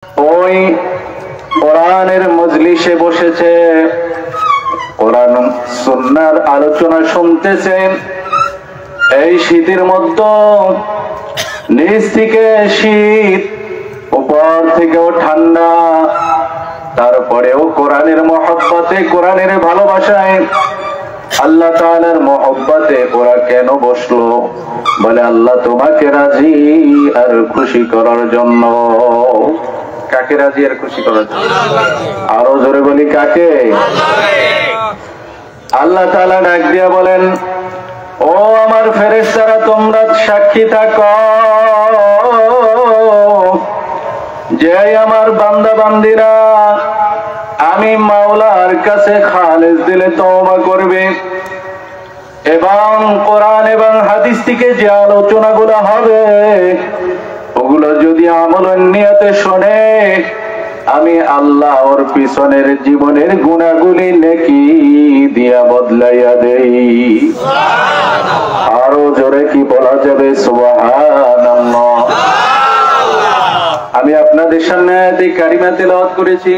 ওই কোরআনের মজলিসে বসেছে, কোরআন সুন্নাহর আলোচনা শুনতেছেন। এই শীতের মধ্যে নিচ থেকে শীত, উপর থেকেও ঠান্ডা, তারপরেও কোরআনের মহব্বতে, কোরআনের ভালোবাসায়, আল্লাহ তাআলার মহব্বতে ওরা কেন বসলো? বলে আল্লাহ তোমাকে রাজি আর খুশি করার জন্য। কাকে রাজি আর খুশি করার জন্য? আরো জোরে বলি কাকে? আল্লাহ তাআলা ডাক দিয়া বলেন, ও আমার ফেরেশতারা তোমরা সাক্ষী থাকো যে আমার বান্দা বান্দিরা আমি মাওলার কাছে খালেস দিলে তওবা করবে এবং কোরআন এবং হাদিস থেকে যে আলোচনাগুলো হবে ওগুলো যদি আমলের নিয়তে শোনে, আমি আল্লাহ ওর পিছনের জীবনের গুনাহগুলি নেকি দিয়া বদলাইয়া দেই। আরো জোরে কি বলা যাবে? সুবহানাল্লাহ। আমি আপনাদের সামনে আয়াতে কারিমা তেলাওয়াত করেছি।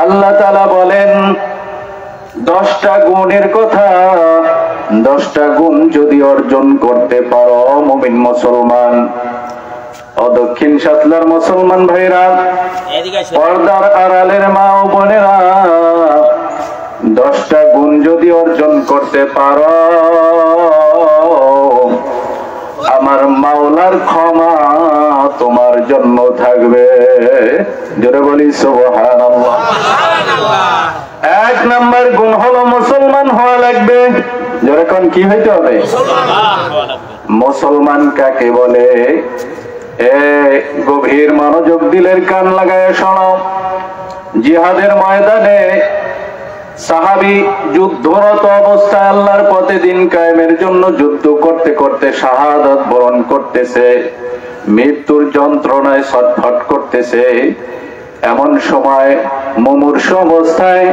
আল্লাহ তাআলা বলেন 10টা গুণের কথা, 10টা গুণ যদি অর্জন করতে পারো মুমিন মুসলমান, ও দক্ষিণ সাতলার মুসলমান ভাইরা, পর্দার আড়ালের মা ও বোনেরা, 10টা গুণ যদি অর্জন করতে পারো আমার মাওলার ক্ষমা তোমার জন্য থাকবে। জোরে বলি সুবহানাল্লাহ। 1 নাম্বার গুণ হলো মুসলমান হওয়া লাগবে। জোরে কোন কি হইতে হবে? মুসলমান কাকে বলে? গভীর মনোযোগ দিলের কান লাগায় শোনো। জিহাদের ময়দানে সাহাবী যুদ্ধরত অবস্থায় আল্লাহর পথে দিন কায়েমের জন্য যুদ্ধ করতে করতে শাহাদাত বরণ করতেছে, মৃত্যুর যন্ত্রণায় ছটফট করতেছে। এমন সময় মুমূর্ষ অবস্থায়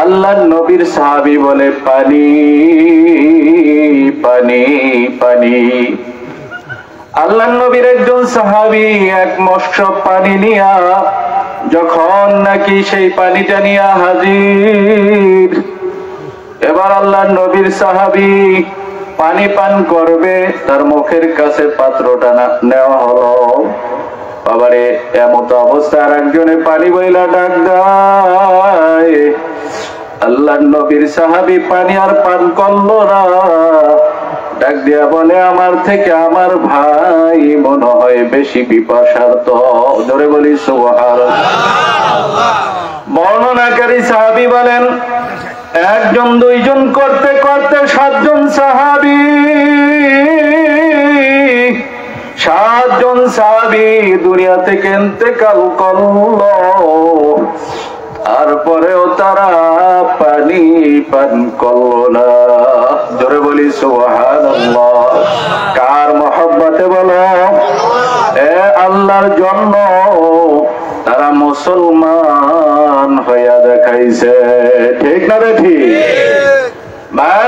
আল্লাহর নবীর সাহাবী বলে, পানি পানি পানি। আল্লাহর নবীর একজন সাহাবী এক মশক পানি নিয়া যখন নাকি সেই পানিটা নিয়া হাজির, এবার আল্লাহর নবীর সাহাবী পানি পান করবে, তার মুখের কাছে পাত্রটা নেওয়া হলো। বাবারে এমত অবস্থায় আরেকজনে পানি বইলা ডাক দেয়। আল্লাহর নবীর সাহাবী পানি আর পান করলো না, ডাক দিয়া বলে, আমার থেকে আমার ভাই মনে হয় বেশি পিপাসার্ত। ধরে বলি সুবহানাল্লাহ। বর্ণনাকারী সাহাবী বলেন, 1 জন 2 জন করতে করতে 7 জন সাহাবী, 7 জন সাহাবী দুনিয়া থেকে ইন্তেকাল করলো। তারপরেও তারা পানি পান করলো না। জোরে বলি সুবহানাল্লাহ। কার মহব্বতে বলো? আল্লাহর জন্য তারা মুসলমান হইয়া দেখাইছে। ঠিক না বেঠি? ভাই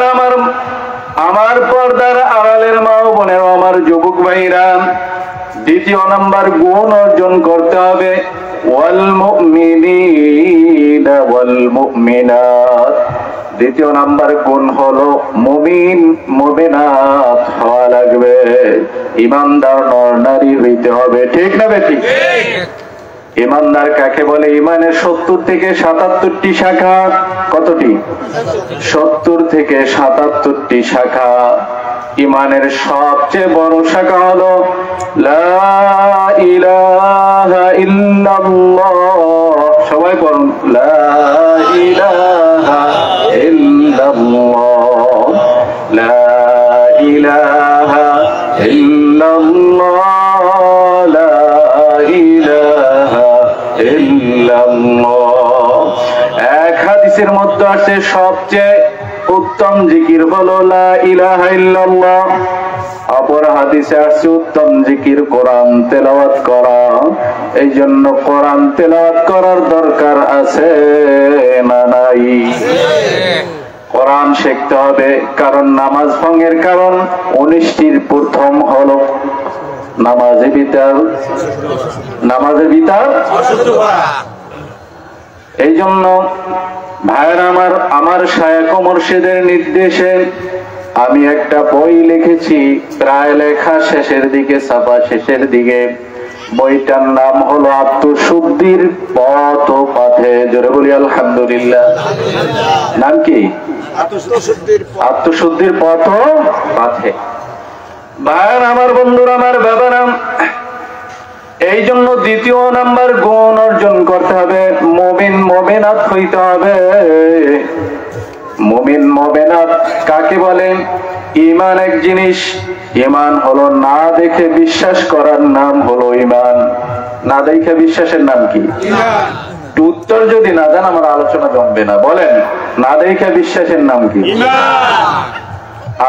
আমার পর্দার আড়ালের মা ও বোনের, আমার যুবক ভাইরা, 2 নাম্বার গুণ অর্জন করতে হবে। ওয়াল মুমিনিনা ওয়াল মুমিনাত। 2 নাম্বার গুণ হলো মুমিন মুমিনাত হওয়া লাগবে, ইমানদার নর নারী হইতে হবে। ঠিক না বেটি? ইমানদার কাকে বলে? ইমানের 70 থেকে 77টি শাখা। কতটি? 70 থেকে 77টি শাখা। ইমানের সবচেয়ে বড় শাখা হলো লা ইলাহা ইল্লাল্লাহ। সবাই বলুন, লা ইলাহা ইল্লাল্লাহ, লা ইলাহা ইল্লাল্লাহ, লা ইলাহা ইল্লাল্লাহ। এক হাদিসের মধ্যে আছে সবচেয়ে উত্তম জিকির হলো লা ইলাহা ইল্লাল্লাহ। অপর হাদিসে আছে উত্তম জিকির কোরআন তেলাওয়াত করা। এই জন্য কোরআন তেলাওয়াত করার দরকার আছে না নাই? কোরআন শিখতে হবে, কারণ নামাজ ভঙ্গের কারণ 19টির প্রথম হলো নামাজে বিতার, নামাজে বিতার। এই জন্য ভাইরা আমার শায়েখ ও মুর্শিদের নির্দেশে আমি একটা বই লিখেছি, প্রায় লেখা শেষের দিকে, ছাপা শেষের দিকে। বইটার নাম হলো আত্মশুদ্ধির পথ ও পাথে। জোরে বলি আলহামদুলিল্লাহ। নাম কি? আত্মশুদ্ধির পথ ও পাথে। ভাইরা আমার, বন্ধুরা আমার, বাবারা, এই জন্য দ্বিতীয় নাম্বার গুণ অর্জন করতে হবে, মুমিন মুমিনাত হইতে হবে। মুমিন মুমিনাত কাকে বলে? ঈমান এক জিনিস, ঈমান হলো না দেখে বিশ্বাস করার নাম হলো ঈমান। না দেখে বিশ্বাসের নাম কি? ঈমান। উত্তর যদি না জান আমার আলোচনা জমবে না। বলেন, না দেখে বিশ্বাসের নাম কি? ঈমান।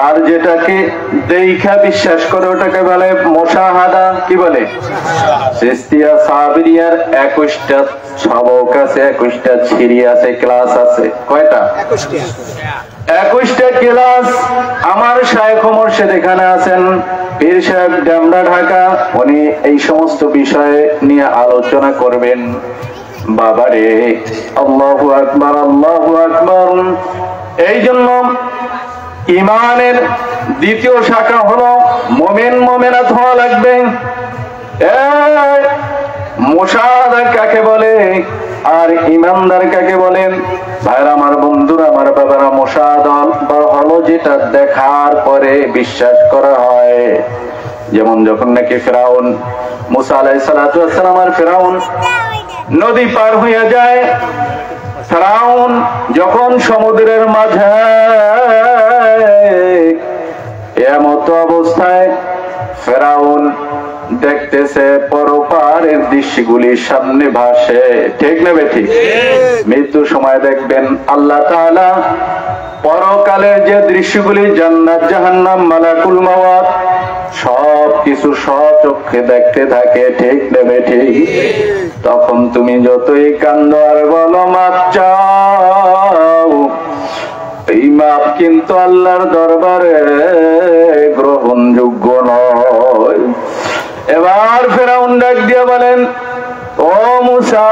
আর যেটাকে দেখা বিশ্বাস করে ওটাকে বলে মুশাহাদা। কি বলে? চিশতিয়া সাবরিয়ার 21টা সবক আছে, 21টা ছিরি আছে, ক্লাস আছে। কয়টা? 21টা ক্লাস। আমার শায়েখ ও মুর্শিদ এখানে আছেন, পীর সাহেব ডামরা ঢাকা, উনি এই সমস্ত বিষয়ে নিয়ে আলোচনা করবেন। বাবারে, আল্লাহু আকবার, আল্লাহু আকবার। এই জন্য ঈমানের দ্বিতীয় শাখা হলো মুমিন মুমিনাত হওয়া লাগবে। মুশাহাদা কাকে বলে আর ঈমানদার কাকে বলেন? ভাইরা আমার, বন্ধুরা আমার, বাবারা, মুশাহাদা হলো যেটা দেখার পরে বিশ্বাস করা হয়। যেমন যখন নাকি ফিরাউন, মুসা আলাইহিস সালাতু ওয়াস সালাম আর ফিরাউন নদী পার হয়ে যায়, ফিরাউন যখন সমুদ্রের মাঝে এমত অবস্থায় ফিরাউন দেখতেছে পরপারের দৃশ্যগুলির সামনে ভাসে। ঠিক না বেঠিক? মৃত্যুর সময় দেখবেন আল্লাহ তাআলা পরকালের যে দৃশ্যগুলি, জান্নাত জাহান্নাম মালাকুল মাওয়াত, সব কিছু স্বচক্ষে দেখতে থাকে। ঠিক না বেঠিক? তখন তুমি যতই কান্দো আর বলো মাপ চাও, এই মাপ কিন্তু আল্লাহর দরবারে গ্রহণযোগ্য নয়। এবার ফিরাউন ডাক দিয়ে বলেন, ও মুসা,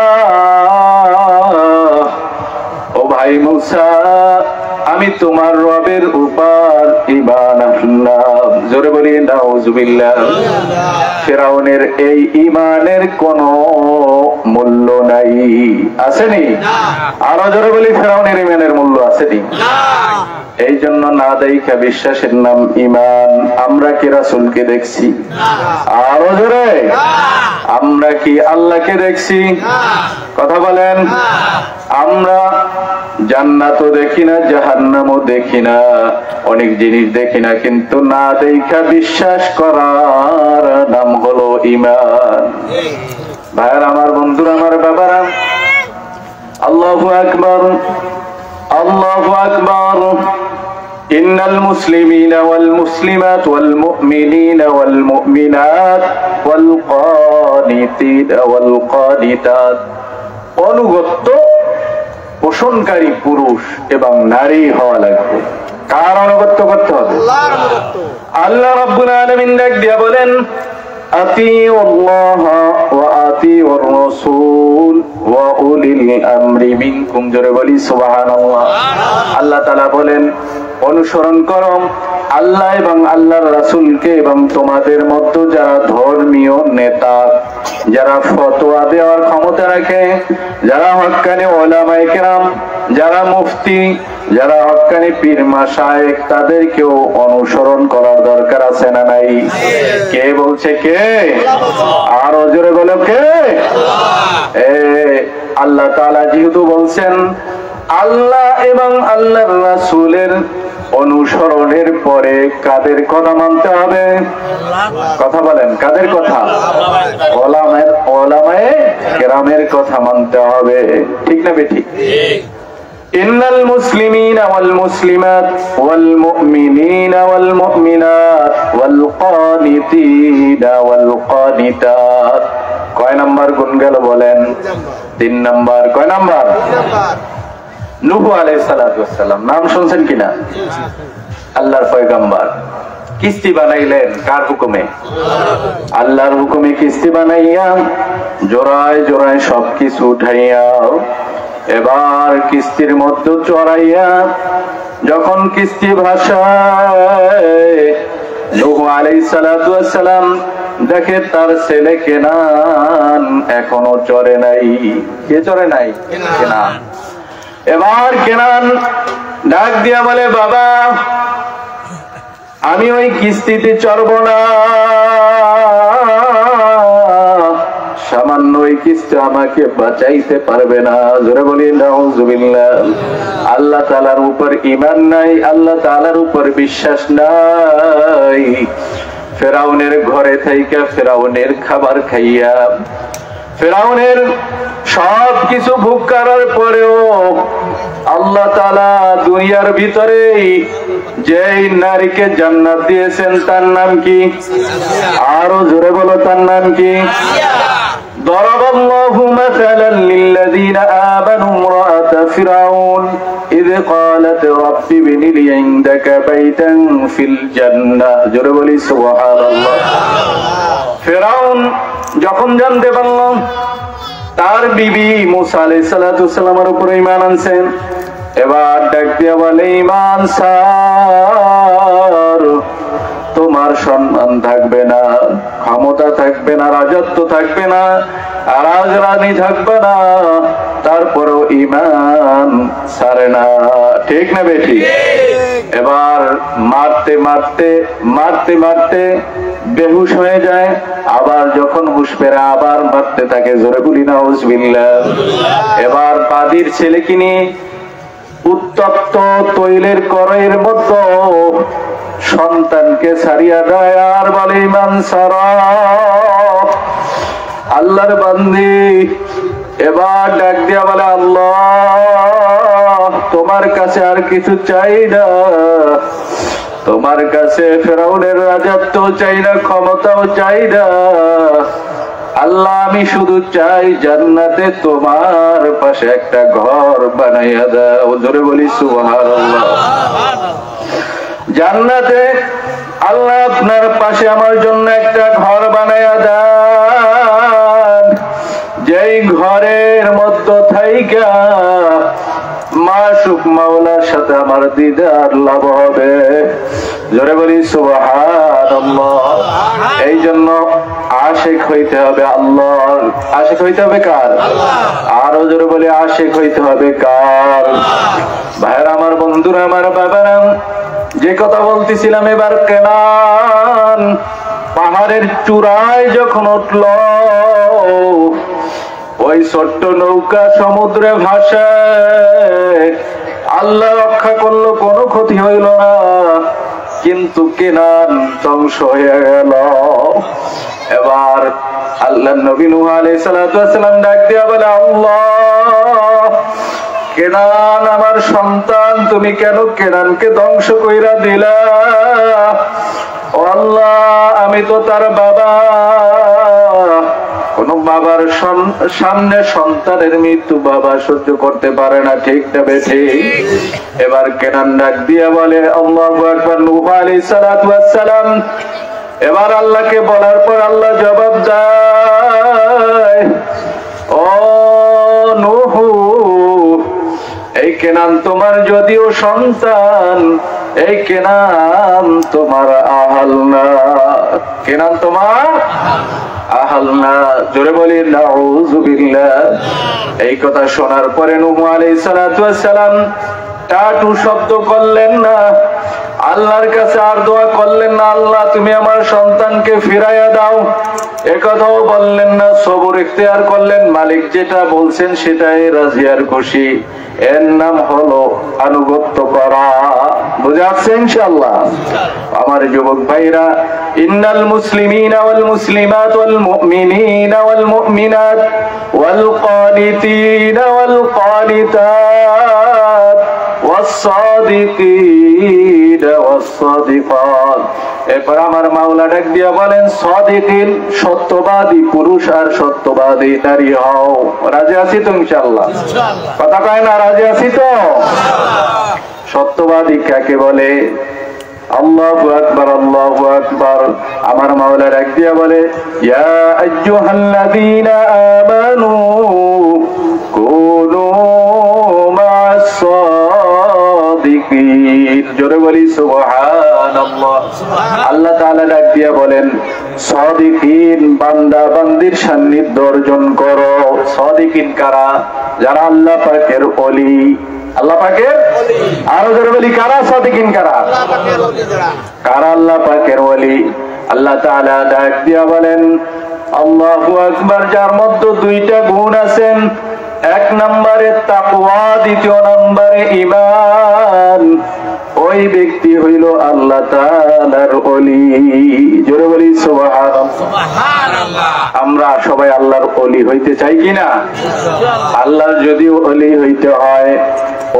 ও ভাই মুসা, আমি তোমার রবের উপর ঈমান আনলাম। জোরে বলি নাউজুবিল্লাহ। ফিরাউনের এই ঈমানের কোনো মূল্য নাই, আসেনি? আরো জোরে বলি, ফিরাউনের ঈমানের মূল্য আসেনি? এই জন্য না দেখা বিশ্বাসের নাম ঈমান। আমরা কি রাসূলকে দেখছি? আরো জোরে, আমরা কি আল্লাহকে দেখছি? কথা বলেন। আমরা জান্নাতও দেখি না, জাহান্নামও দেখি না, অনেক জিনিস দেখি না, কিন্তু না দেখা বিশ্বাস করার নাম হলো ঈমান। ভাইরা আমার, বন্ধুরা আমার, বাবারা, আল্লাহু আকবার, আল্লাহু আকবার। ইন্নাল মুসলিমিনা ওয়াল মুসলিমাত ওয়াল মুমিনিনা ওয়াল মুমিনাত ওয়াল কানিতিনা ওয়াল কানিতাত। অনুগত্য পোষণকারী পুরুষ এবং নারী হওয়া লাগবে। কার অনুগত্য করতে হবে? আল্লাহ রাব্বুল আলামিন ডাক দিয়া বলেন, আতিউল্লাহ ওয়া আতিউর রাসূল ওয়া উলিল আমরি মিনকুম। জোরে বলি সুবহানাল্লাহ। আল্লাহ তাআলা বলেন, অনুসরণ করো আল্লাহ এবং আল্লাহর রাসূলকে, এবং তোমাদের মধ্যে যারা ধর্মীয় নেতা, যারা ফতোয়া দেওয়ার ক্ষমতা রাখে, যারা হক্কানি উলামায়ে কেরাম, যারা মুফতি, যারা হক্কানি পীর মাশায়েখ, তাদেরকেও অনুসরণ করার দরকার আছে না নাই? কে বলছে? কে? আরো জোরে বলো, কে? আল্লাহ তাআলা যেহেতু বলছেন আল্লাহ এবং আল্লাহর রাসূলের অনুসরণের পরে কাদের কথা মানতে হবে? কথা বলেন, কাদের কথা? উলামায়ে কেরামের কথা মানতে হবে। ঠিক না বেঠিক? ইন্নাল মুসলিমিনা ওয়াল মুসলিমাত ওয়াল মুমিনিনা ওয়াল মুমিনাত ওয়াল কানিতিনা ওয়াল কানিতাত। কয় নাম্বার গুণ গেল বলেন? 3 নাম্বার। কয় নাম্বার? নূহ আলাইহিস সালাতু ওয়াস সালাম। নাম শুনছেন কিনা? আল্লাহর পয়গম্বর। কিস্তি বানাইলেন কার হুকুমে? আল্লাহর হুকুমে কিস্তি বানাইয়া জোড়ায় জোড়ায় সবকিছু উঠাইয়া এবার কিস্তির মধ্যে চড়াইয়া যখন কিস্তি ভাষায় নূহ আলাইহিস সালাতু ওয়াস সালাম দেখে তার ছেলে কেনান এখনো চড়ে নাই। কে চড়ে নাই? কেনান। এবার কেনান ডাক দিয়া বলে, বাবা আমি ওই কিস্তিতে চড়ব না, সামান্য ওই কিস্তি আমাকে বাঁচাইতে পারবে না। জোরে বলি নাউজুবিল্লাহ। আল্লাহ তাআলার উপর ঈমান নাই, আল্লাহ তাআলার উপর বিশ্বাস নাই। ফেরাউনের ঘরে থাইকা ফেরাউনের খাবার খাইয়া ফেরাউনের সব কিছু ভোগ করার পরেও আল্লাহ তাআলা দুনিয়ার ভিতরে যেই নারীকে জান্নাত দিয়েছেন তার নাম কি? আরো জোরে বলো, তার নাম কি? ضربallahu mathalan lilladhina amanu imra'ata fir'aun idh qalat rabbi ibni li 'indaka baytan fil jannah। জোরে বলি সুবহানাল্লাহ। ফিরআউন যখন জানতে পারল তার বিবি মূসা আলাইহিস সালাতু ওয়াস সালামের উপর ঈমান আনছেন, এবার ডাক দিয়া বলে, ঈমান সার, তোমার সম্মান থাকবে না, ক্ষমতা থাকবে না, রাজত্ব থাকবে না, রাজরানী থাকবে না, তারপরেও ঈমান ছাড়ে না। ঠিক না বেঠি? এবার মারতে মারতে মারতে মারতে বেহুশ হয়ে যায়, আবার যখন হুশ ফেরে আবার মারতে থাকে। জোরে বলি নাউজুবিল্লাহ। এবার বাদীর ছেলেকে নিয়ে উত্তপ্ত তৈলের কড়াইয়ের মতো সন্তানকে ছাড়িয়া দেয় আর বলে, ঈমান ছাড়া। আল্লাহর বান্দি এবার ডাক দিয়া বলে, আল্লাহ তোমার কাছে আর কিছু চাই না, তোমার কাছে ফেরাউনের রাজত্ব চাই না, ক্ষমতাও চাই না, আল্লাহ আমি শুধু চাই জান্নাতে তোমার পাশে একটা ঘর বানাইয়া দাও। জোরে বলি সুবহানাল্লাহ। জান্নাতে আল্লাহ আপনার পাশে আমার জন্য একটা ঘর বানাইয়া দেন, যেই ঘরের মধ্যে থাইকা মাসুক মাওলার সাথে আমার দিদার লাভ হবে। জোরে বলি সুবহানাল্লাহ। এই জন্য আশিক হইতে হবে আল্লাহর। আশিক হইতে হবে কার? আরো জোরে বলি, আশিক হইতে হবে কার? ভাইরা আমার, বন্ধুরা আমার, বাবারা, যে কথা বলতেছিলাম, এবার কেনান পাহাড়ের চূড়ায় যখন উঠল, ওই ছোট্ট নৌকা সমুদ্রে ভাসে, আল্লাহ রক্ষা করলো, কোনো ক্ষতি হইল না, কিন্তু কেনান ধ্বংস হয়ে গেল। এবার আল্লাহ নবী নূহ আলাইহিস সালাতু ওয়াস সালাম ডাক দিয়া বলে, আল্লাহ কেনান আমার সন্তান, তুমি কেন কেনানকে ধ্বংস কইরা দিলা? ও আল্লাহ, আমি তো তার বাবা, কোন বাবার সামনে সন্তানের মৃত্যু বাবা সহ্য করতে পারে না। ঠিক না বেঠি? এবার কেনান ডাক দিয়া বলে, আল্লাহু আকবার। নূহ আলাইহিস সালাতু ওয়াস সালাম এবার আল্লাহকে বলার পর আল্লাহ জবাব দেয়, ও নূহ, এই কেনান তোমার যদিও সন্তান, এই কেনান তোমার আহাল না, কেনান তোমার আহাল না। জোরে বলি নাউজুবিল্লাহ। এই কথা শোনার পরে নূহ আলাইহিস সালাতু ওয়াস সালাম টাটু শব্দ করলেন না, আল্লাহর কাছে আর দোয়া করলেন না, আল্লাহ তুমি আমার সন্তানকে ফিরাইয়া দাও, একথাও বললেন না। সবর ইখতিয়ার করলেন, মালিক যেটা বলছেন সেটাই রাজি আর খুশি। এর নাম হলো আনুগত্য করা। বুঝা যাচ্ছে ইনশাআল্লাহ? আমার যুবক ভাইরা, ইন্নাল মুসলিমিনা ওয়াল মুসলিমাত ওয়াল মুমিনিনা ওয়াল মুমিনাত ওয়াল কানিতিনা ওয়াল কানিতাত ওয়াস সাদিকিনা ওয়াস সাদিকাত। এরপর আমার মাওলা ডাক দিয়া বলেন, সাদিকিন সত্যবাদী পুরুষ আর সত্যবাদী নারী হও। রাজি আছি তো ইনশাআল্লাহ? কথা কয় না? রাজি আছি তো? সত্যবাদী কাকে বলে? আল্লাহু আকবার, আল্লাহু আকবার। আমার মাওলা ডাক দিয়া বলে, ইয়া আইয়ুহাল্লাযীনা আমানু কুনু মা'আস সাদিকিন। জোরে বলি সুবহানাল্লাহ। আল্লাহ তাআলা ডাক দিয়া বলেন, সাদিকিন বান্দা বান্দির সান্নিধ্য অর্জন করো। সাদিকিন কারা? যারা আল্লাহ পাকের ওলি। আল্লাহ পাকের ওলি। আরো জোরে বলি, কারা সাদিকিন? কারা? আল্লাহ পাকের ওলি। কারা আল্লাহ পাকের ওলি? আল্লাহ তাআলা ডাক দিয়া বলেন, আল্লাহু আকবার। যার মধ্যে দুইটা গুণ আছেন, এক নম্বরে তাকওয়া, দ্বিতীয় নম্বরে ঈমান। ওই ব্যক্তি হইল আল্লাহ তাআলার ওলি। জোরে বলি সুবহানাল্লাহ। আমরা সবাই আল্লাহর ওলি হইতে চাই কিনা? আল্লাহর যদি ওলি হইতে হয়,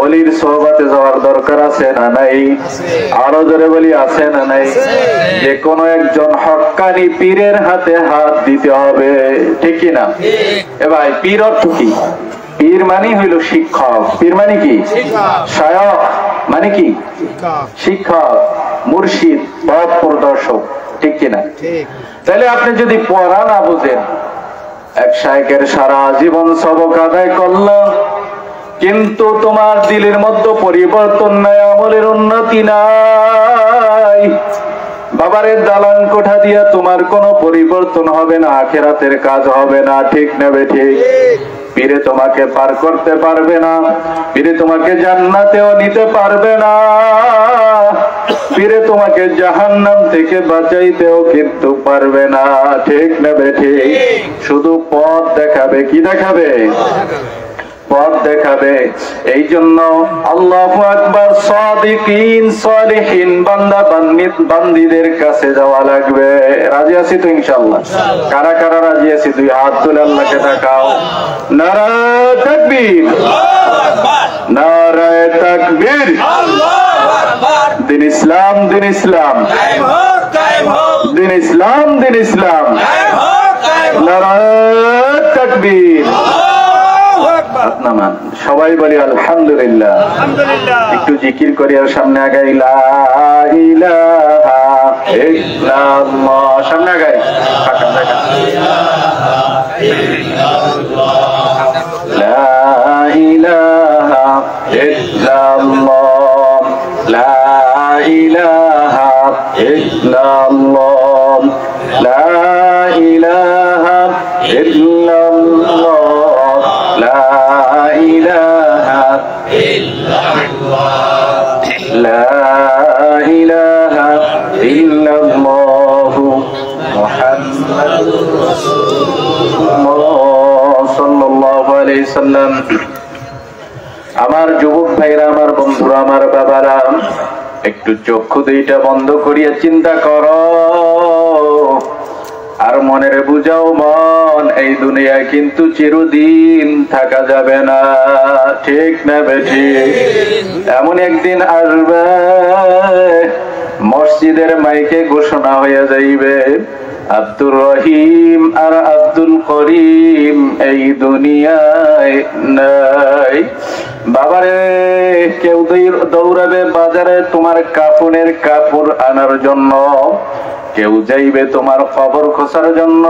ওলির সোহবতে যাওয়ার দরকার আছে না নাই? আরো জোরে বলি, আছে না নাই? যে কোনো একজন হক্কানি পীরের হাতে হাত দিতে হবে, ঠিক কিনা? এ ভাই, পীর অর্থ কি? পীর মানে হইল শিক্ষক। পীর মানে কি? শায়খ মানে কি? শিক্ষক, মুর্শিদ, পথ প্রদর্শক, ঠিক কিনা? তাহলে আপনি যদি পড়া না বুঝেন, এক শায়খের সারা জীবন সবক আদায় করলাম, কিন্তু তোমার দিলের মধ্যে পরিবর্তন নাই, আমলের উন্নতি নাই, বাবারের দালান কোঠা দিয়া তোমার কোনো পরিবর্তন হবে না, আখিরাতের কাজ হবে না, ঠিক নেবে ঠিক? পীরে তোমাকে পার করতে পারবে না, পীরে তোমাকে জান্নাতেও নিতে পারবে না, পীরে তোমাকে জাহান্নাম থেকে বাঁচাইতেও কিন্তু পারবে না, ঠিক নেবে ঠিক? শুধু পথ দেখাবে। কি দেখাবে? পথ দেখাবে। এই জন্য আল্লাহু আকবার, সাদিকিন সালিহিন বান্দা বান্দীদের কাছে যাওয়া লাগবে। রাজি আছি তো ইনশাআল্লাহ? কারা কারা রাজি আছি? দুই হাত তুলে আল্লাহকে দেখাও। নারায়ে তাকবীর, আল্লাহু আকবার, নারায়ে তাকবীর, আল্লাহু আকবার। দিন ইসলাম, দিন ইসলাম, কায়েম হোক, কায়েম হোক। দিন ইসলাম, দিন ইসলাম, কায়েম হোক, কায়েম হোক। নারায়ে তাকবীর। সবাই বলি আলহামদুলিল্লাহ। একটু জিকির করি আর সামনে আগাই। লা ইলাহা ইল্লাল্লাহ। সামনে আগাই। লা ইলাহা ইল্লাল্লাহ, লা ইলাহা ইল্লাল্লাহ, লা ইলাহা ইল্লাল্লাহ, লা ইলাহা ইল্লাল্লাহ, লা ইলাহা ইল্লাল্লাহু মুহাম্মাদুর রাসূলুল্লাহ সাল্লাল্লাহু আলাইহি সাল্লাম। আমার যুবক ভাইরা, আমার বন্ধুরা, আমার বাবারা, একটু চক্ষু দুইটা বন্ধ করিয়া চিন্তা করো আর মনের বুঝাও মন, এই দুনিয়ায় কিন্তু চিরদিন থাকা যাবে না, ঠিক না বেঠি? এমন একদিন আসবে, মসজিদের মাইকে ঘোষণা হয়ে যাইবে, আব্দুর রহিম আর আব্দুল করিম এই দুনিয়ায় নাই। বাবারে, কেউ দৌড়াবে বাজারে তোমার কাফনের কাপড় আনার জন্য, কেউ যাইবে তোমার কবর খোঁচার জন্য,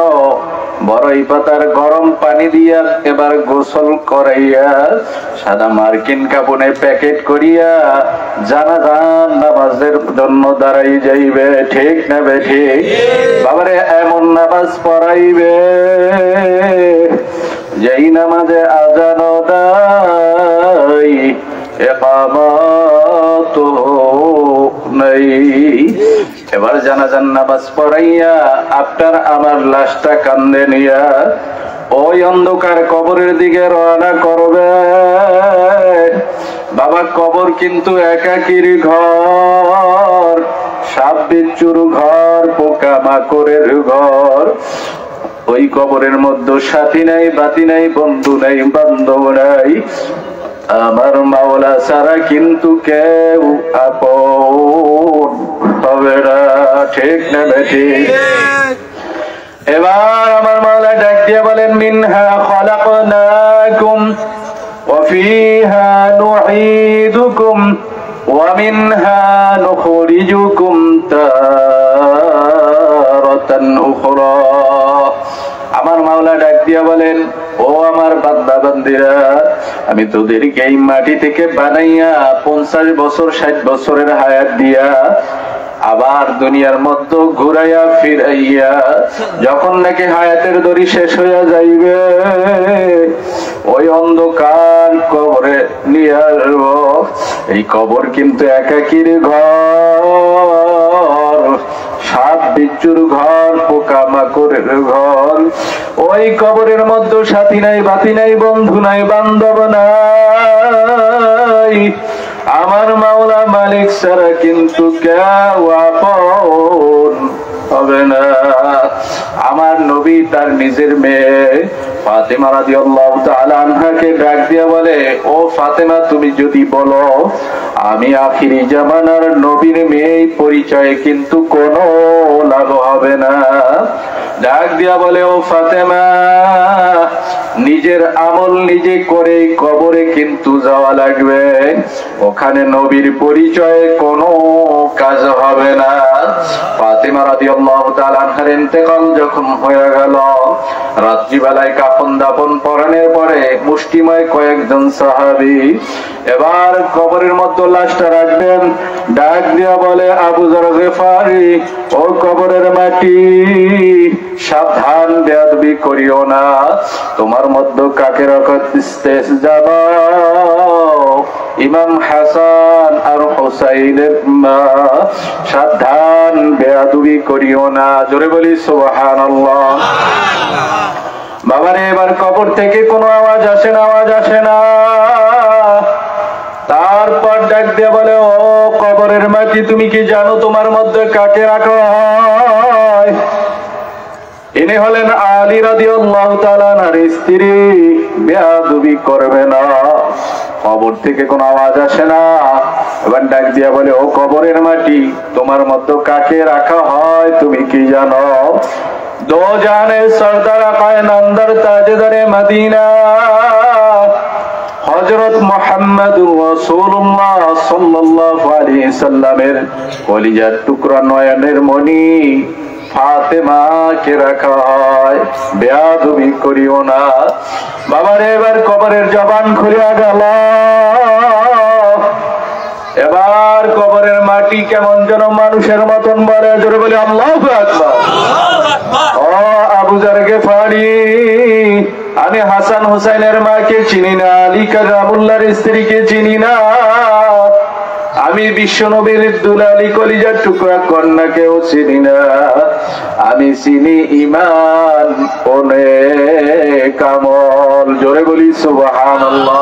বড়ই পাতার গরম পানি দিয়া এবার গোসল করাইয়া সাদা মার্কিন কাপড়ে প্যাকেট করিয়া জানাজার নামাজের জন্য দাঁড়াই যাইবে, ঠিক না বেঠি? বাবারে, এমন নামাজ পড়াইবে যেই নামাজে আজানও নাই, ইকামত নাই। এবার জানাজার নামাজ পড়াইয়া আপনার আমার লাশটা কান্দে নিয়া ওই অন্ধকার কবরের দিকে রওনা করবে। বাবা, কবর কিন্তু একাকির ঘর, সাপ বিচ্ছুর ঘর, পোকা মাকড়ের ঘর। ওই কবরের মধ্যে সাথী নাই, বাতি নাই, বন্ধু নাই, বান্ধব নাই, আমার মাওলা ছাড়া কিন্তু কেউ আপন হবে না, ঠিক না বেঠি? এবার আমার মাওলা ডাক দিয়ে বলেন, মিনহা খালাকনাকুম ওয়া ফিহা নুঈদুকুম ওয়া মিনহা নুখরিজুকুম বলেন, ও আমার বান্দা বান্দিরা, আমি তোদেরকে এই মাটি থেকে বানাইয়া 50 বছর 60 বছরের হায়াত দিয়া আবার দুনিয়ার মধ্যে ঘুরাইয়া ফিরাইয়া যখন নাকি হায়াতের দড়ি শেষ হইয়া যাইবে, ওই অন্ধকার কবরে নিয়ে আসবো। এই কবর কিন্তু একাকির ঘর, সাপ বিচ্ছুর ঘর, পোকা মাকড়ের ঘর। ওই কবরের মধ্যে সাথী নাই, বাতি নাই, বন্ধু নাই, বান্ধব নাই। আমার মাওলা মালিক ছাড়া কিন্তু কেউ আপন হবে না। আমার নবী তার নিজের মেয়ে ফাতেমা রাদিয়াল্লাহু তাআলা আনহাকে ডাক দিয়া বলে, ও ফাতেমা, তুমি যদি বলো আমি আখিরি জামানার নবীর মেয়ে, পরিচয়ে কিন্তু কোনো লাভ হবে না। ডাক দিয়া বলে, ও ফাতেমা, নিজের আমল নিজে করে কবরে কিন্তু যাওয়া লাগবে, ওখানে নবীর পরিচয়ে কোনো কাজ হবে না। ফাতেমা রাদিয়াল্লাহু তাআলা আনহার ইন্তেকাল যখন হয়ে গেল, রাত্রিবেলায় কাফন দাফন পরানোর পরে মুষ্টিময় কয়েকজন সাহাবী এবার কবরের মধ্যে লাশটা রাখবেন। ডাক দিয়া বলে, আবু যর গিফারি, ও কবরের মাটি, সাবধান, বেয়াদবি করিও না। তোমার মধ্যে কাকে রাখতে যাবা? ইমাম হাসান আর হুসাইনের মা। সাবধান, বেয়াদবি করিও না। জোরে বলি সুবহানাল্লাহ। বাবারে, এবার কবর থেকে কোনো আওয়াজ আসে না, আওয়াজ আসে না। তারপর ডাক দিয়ে বলে, ও কবরের মাটি, তুমি কি জানো তোমার মধ্যে কাকে রাখা হয়? ইনি হলেন আলী রাদিয়াল্লাহু তাআলা আনহুর স্ত্রী। বেয়াদবি করবে না। কবর থেকে কোনো আওয়াজ আসে না। এবার ডাক দিয়া বলে, ও কবরের মাটি, তোমার মধ্যে কাকে রাখা হয় তুমি কি জানো? দো জানে সরদার আকায়ে নামদার তাজদারে মদিনা হযরত মুহাম্মদুর রাসূলুল্লাহ সাল্লাল্লাহু আলাইহি সাল্লামের কলিজার টুকরা নয়নের মণি ফাতেমাকে রাখা হয়। বেয়াদবি করিও না। বাবারে, এবার কবরের জবান খুলিয়া গেল। এবার কবরের মাটি কেমন যেন মানুষের মতন বলে। জোরে বলি আল্লাহু আকবার। ও আবু যর গিফারি, আমি হাসান হুসাইনের মাকে চিনি না, আলী কারামুল্লাহর স্ত্রীকে চিনি না, আমি বিশ্বনবীর দুলালী কলিজার টুকরা কন্যাকেও চিনি না। আমি চিনি ঈমান ও নেক আমল। জোরে বলি সুবহানাল্লাহ।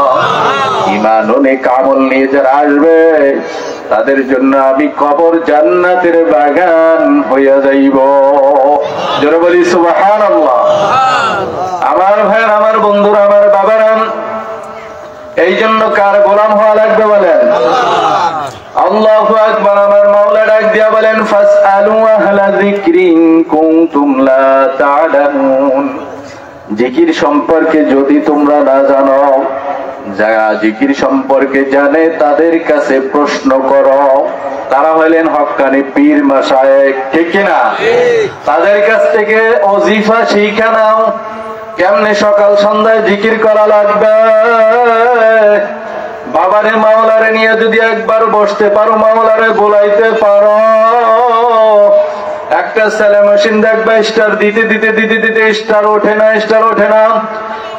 ঈমান ও নেক আমল নিয়ে যারা আসবে, তাদের জন্য আমি কবর জান্নাতের বাগান হইয়া যাইব। জোরে বলি সুবহানাল্লাহ। আমার ভাই, আমার বন্ধুরা, আমার বাবারা, এই জন্য কার গোলাম হওয়া লাগবে বলেন? আল্লাহু আকবার। আমার মাওলা ডাক দিয়া বলেন, ফাসআলু আহলা যিকরিন কুনতুম লা তা'লামুন। জিকির সম্পর্কে যদি তোমরা না জানো, যারা জিকির সম্পর্কে জানে তাদের কাছে প্রশ্ন করো। তারা হলেন হক্কানি পীর মাশায়েখ, ঠিক কিনা? তাদের কাছ থেকে ওজিফা শিখা নাও, কেমনে সকাল সন্ধ্যায় জিকির করা লাগবে। বাবারে, মাওলারে নিয়ে যদি একবার বসতে পারো, মাওলারে বলাইতে পারো, একটা সেলে মেশিন দেখবে স্টার দিতে দিতে দিতে দিতে স্টার ওঠে না, স্টার ওঠে না।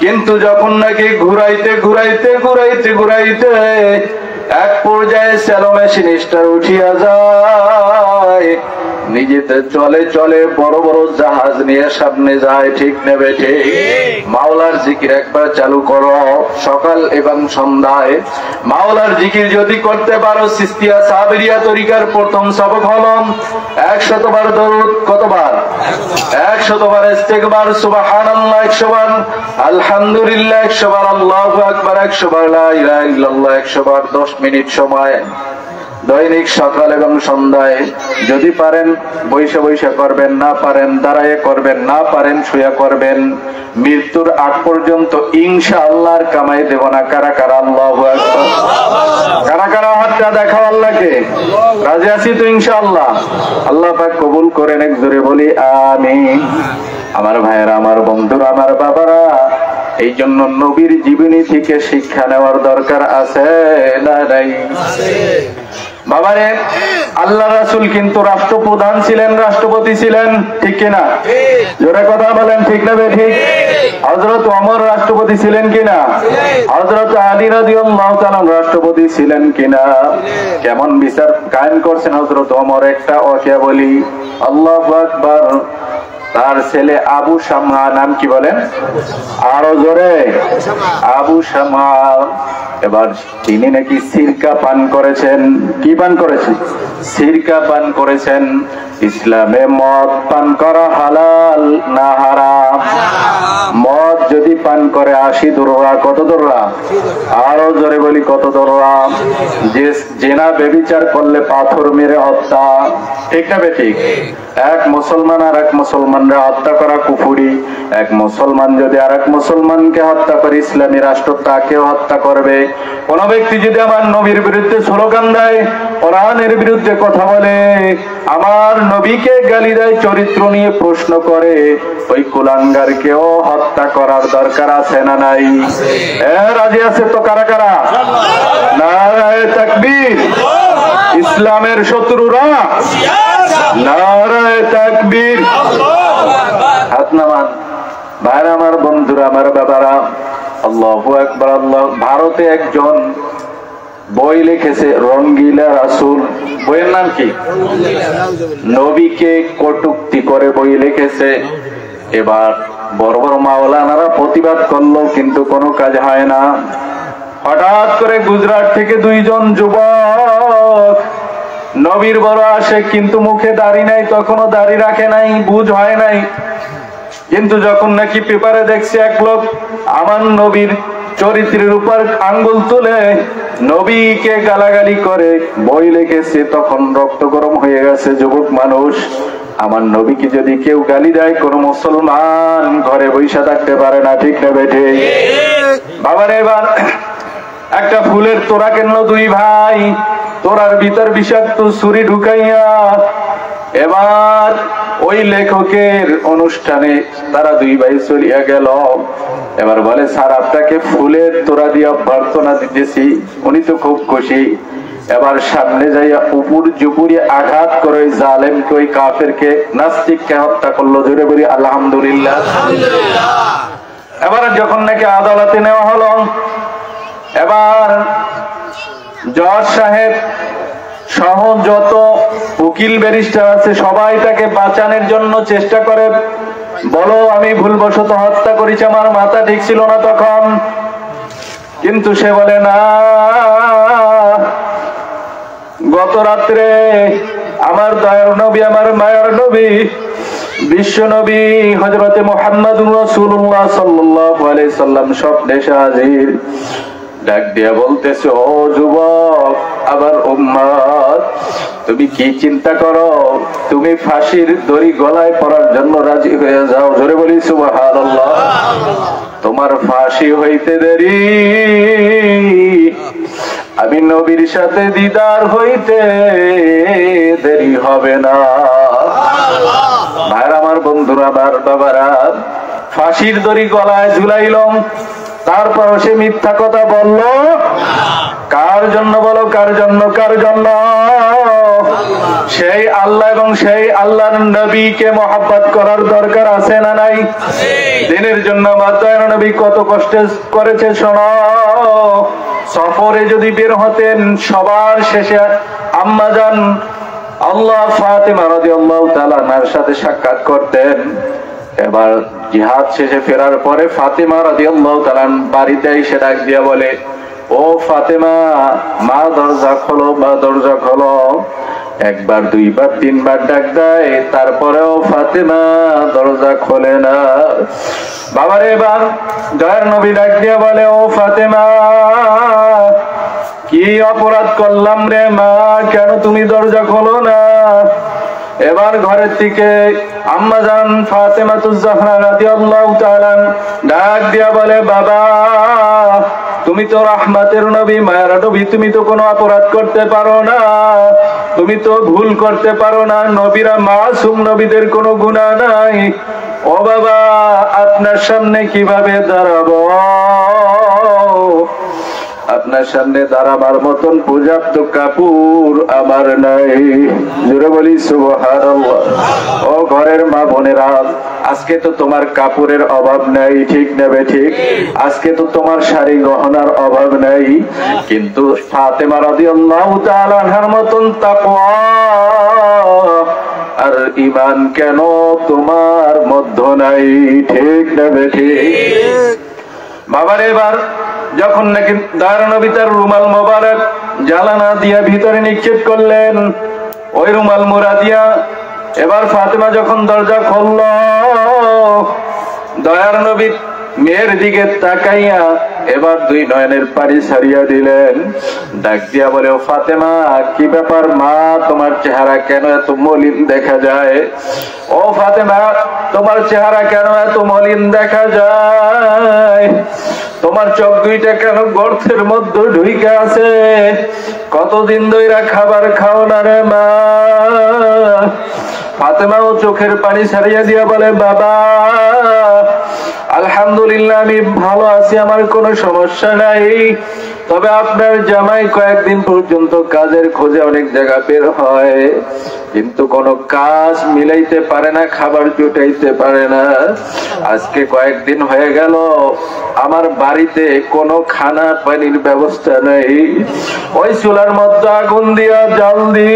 কিন্তু যখন নাকি ঘুরাইতে ঘুরাইতে ঘুরাইতে ঘুরাইতে এক পর্যায়ে সেলো মেশিন স্টার উঠিয়া যায়, নিজেতে চলে চলে বড় বড় জাহাজ নিয়ে সামনে যায়, ঠিক নেবে ঠিক। মাওলার জিকির একবার চালু করো সকাল এবং সন্ধ্যায়। মাওলার জিকির যদি করতে পারো, সিস্তিয়া সাবেরিয়া তরিকার প্রথম সবক হলো 100 বার দরুদ। কতবার? 100 বার ইস্তিগফার, সুবহানাল্লাহ 100 বার, আলহামদুলিল্লাহ 100 বার, আল্লাহু আকবার 100 বার, লা ইলাহা ইল্লাল্লাহ 100 বার। 10 মিনিট সময় দৈনিক সকাল এবং সন্ধ্যায়। যদি পারেন বৈশা বৈশা করবেন, না পারেন দাঁড়ায় করবেন, না পারেন শুয়ে করবেন। মৃত্যুর আগ পর্যন্ত ইনশাআল্লাহর কামাই দেব না। কারা কারা আল্লাহু আকবার? কারা কারা হাতটা দেখাও আল্লাহকে? রাজি আছি তো ইনশাআল্লাহ? আল্লাহ পাক কবুল করেন। এক জোরে বলি আমিন। আমার ভাইয়েরা, আমার বন্ধুরা, আমার বাবারা, এই জন্য নবীর জীবনী থেকে শিক্ষা নেওয়ার দরকার আছে না নাই? বাবারে, আল্লাহ রাসূল কিন্তু রাষ্ট্রপ্রধান ছিলেন, রাষ্ট্রপতি ছিলেন, ঠিক কিনা? জোরে কথা বলেন, ঠিক না ঠিক? হযরত ওমর রাষ্ট্রপতি ছিলেন কিনা? হযরত আলী রাদিয়াল্লাহু তাআলা রাষ্ট্রপতি ছিলেন কিনা? কেমন বিচার কায়েম করছেন হযরত ওমর? একটা ওয়াকিয়া বলি। আল্লাহু আকবার। তার ছেলে আবু শামা, নাম কি বলেন? আরো জোরে। আবু শামা। এবার তিনি নাকি সিরকা পান করেছেন। কি পান করেছেন? সিরকা পান করেছেন। ইসলামে মদ পান করা হালাল না হারাম? মদ যদি পান করে 80 দররা। কত দররা? আরো জোরে বলি, কত দররা? যে জেনা ব্যভিচার করলে পাথর মেরে হত্যা, ঠিক না ঠিক? এক মুসলমান আর এক মুসলমানরা হত্যা করা কুফরি। এক মুসলমান যদি আর এক মুসলমানকে হত্যা করে, ইসলামী রাষ্ট্র তাকেও হত্যা করবে। কোন ব্যক্তি যদি আমার নবীর বিরুদ্ধে স্লোগান দেয়, কোরআনের বিরুদ্ধে কথা বলে, আমার নবীকে গালি দেয়, চরিত্র নিয়ে প্রশ্ন করে, ওই কুলাঙ্গারকেও হত্যা করার দরকার আছে না নাই? রাজি আছে তো কারা কারা? নারায়ে তাকবীর। ইসলামের শত্রুরা নারায়ে তাকবীর। হাত নামান। ভাইরা, আমার বন্ধুরা, আমার বাবারা, আল্লাহু আকবার। আল্লাহ। ভারতে একজন বই লিখেছে, রঙ্গিলা রাসূল। বইয়ের নাম কি? নবীকে কটূক্তি করে বই লিখেছে। এবার বড় বড় মাওলানারা প্রতিবাদ করলো, কিন্তু কোনো কাজ হয় না। হঠাৎ করে গুজরাট থেকে দুইজন যুবক, নবীর বড় আসে, কিন্তু মুখে দাড়ি নাই, তখনও দাড়ি রাখে নাই, বুঝ হয় নাই। কিন্তু যখন নাকি পেপারে দেখছে এক লোক আমার নবীর চরিত্রের উপর আঙ্গুল তুলে নবীকে গালাগালি করে বই লিখেছে, তখন রক্ত গরম হয়ে গেছে। যুবক মানুষ, আমার নবীকে যদি কেউ গালি দেয়, কোন মুসলমান ঘরে বৈশা থাকতে পারে না, ঠিক না বেঠে? বাবারে, এবার একটা ফুলের তোড়া কিনলো দুই ভাই। তোড়ার ভিতর বিষাক্ত ছুরি ঢুকাইয়া এবার ওই লেখকের অনুষ্ঠানে তারা দুই ভাই চলিয়া গেল। এবার বলে, স্যার, আপনাকে ফুলের তোড়া দিয়ে অভ্যর্থনা দিতেছি। উনি তো খুব খুশি। এবার সামনে যাইয়া উপর জুপুরি আঘাত করে ওই জালেমকে, ওই কাফেরকে, নাস্তিককে হত্যা করলো। জোরে বলি আলহামদুলিল্লাহ। এবার যখন নাকি আদালতে নেওয়া হলো, এবার জজ সাহেব সহ যত উকিল ব্যারিস্টার আছে সবাই তাকে বাঁচানোর জন্য চেষ্টা করে। বলো, আমি ভুলবশত হত্যা করেছি, আমার মাথা ঠিক ছিল না তখন। কিন্তু সে বলে, না, গত রাত্রে আমার দয়ার নবী, আমার মায়ার নবী, বিশ্ব নবী হযরতে মুহাম্মদুর রাসূলুল্লাহ সাল্লাল্লাহু আলাইহি সাল্লাম স্বপ্নে হাজির। ডাক দিয়া বলতেছে, ও যুবক, আবার উম্মত, তুমি কি চিন্তা করো? তুমি ফাঁসির দড়ি গলায় পড়ার জন্য রাজি হয়ে যাও। জোরে বলি সুবহানাল্লাহ। তোমার ফাঁসি হইতে দেরি, আমি নবীর সাথে দিদার হইতে দেরি হবে না। ভাইরা, আমার বন্ধুরা, আমার বাবারা, ফাঁসির দড়ি গলায় ঝুলাইলাম, তারপর সে মিথ্যা কথা বলল। কার জন্য বলো? কার জন্য? কার জন্য? সেই আল্লাহ এবং সেই আল্লাহর নবীকে মহব্বত করার দরকার আছে না নাই? দিনের জন্য আমার দয়ার নবী কত কষ্ট করেছে শোনো। সফরে যদি বের হতেন, সবার শেষে আম্মাজান আল্লাহ ফাতেমা রাদিয়াল্লাহু তাআলা আনহার সাথে সাক্ষাৎ করতেন। এবার জিহাদ শেষে ফেরার পরে ফাতেমা রাদিয়াল্লাহু তাআলা বাড়িতে এসে ডাক দিয়া বলে, ও ফাতেমা, মা দরজা খোলো, মা দরজা খোলো। একবার, দুইবার, তিনবার ডাক দেয়, তারপরেও ফাতেমা দরজা খোলে না। বাবারে, এবার দয়ার নবী ডাক দিয়া বলে, ও ফাতেমা, কি অপরাধ করলাম রে মা, কেন তুমি দরজা খোলো না? এবার ঘরের থেকে আম্মাজান ফাতেমাতুজ জাহরা রাদিয়াল্লাহু তাআলা ডাক দিয়া বলে, বাবা, তুমি তো রাহমাতের নবী, মায়ের নবী, তুমি তো কোনো অপরাধ করতে পারো না, তুমি তো ভুল করতে পারো না। নবীরা মাসুম, নবীদের কোনো গুনাহ নাই। ও বাবা, আপনার সামনে কিভাবে দাঁড়াবো? আপনার সামনে দাঁড়াবার মতন পর্যাপ্ত কাপড় আমার নাই। জোরে বলি সুবহানাল্লাহ। ও ঘরের মা বোনেরা, আজকে তো তোমার কাপড়ের অভাব নাই, ঠিক নেবে ঠিক। আজকে তো তোমার শাড়ি গহনার অভাব নাই, কিন্তু ফাতেমা রাদিয়াল্লাহু তাআলা আনহার মতন তাকওয়া আর ঈমান কেন তোমার মধ্যে নাই, ঠিক নেবে ঠিক। বাবার এবার যখন নাকি দয়ার নবী তার রুমাল মোবারক জ্বালানা দিয়া ভিতরে নিক্ষেপ করলেন, ওই রুমাল মোড়া দিয়া এবার ফাতেমা যখন দরজা খুলল, দয়ার নবী মেয়ের দিকে তাকাইয়া এবার দুই নয়নের পানি ছাড়িয়া দিলেন। ডাক দিয়া বলে, ও ফাতেমা, কি ব্যাপার মা, তোমার চেহারা কেন এত মলিন দেখা যায়? ও ফাতেমা, তোমার চেহারা কেন এত মলিন দেখা যায়? তোমার চোখ দুইটা কেন গর্তের মধ্যে ঢুকে আছে? কতদিন ধরে খাবার খাও না রে মা? ফাতেমাও চোখের পানি ছাড়িয়া দিয়া বলে, বাবা আলহামদুলিল্লাহ, আমি ভালো আছি, আমার কোনো সমস্যা নাই। তবে আপনার জামাই কয়েকদিন পর্যন্ত কাজের খোঁজে অনেক জায়গা বের হয়, কিন্তু কোনো কাজ মিলাইতে পারে না, খাবার জুটাইতে পারে না। আজকে কয়েকদিন হয়ে গেল আমার বাড়িতে কোনো খানা পানির ব্যবস্থা নেই। ওই চুলার মধ্যে আগুন দিয়া জাল দি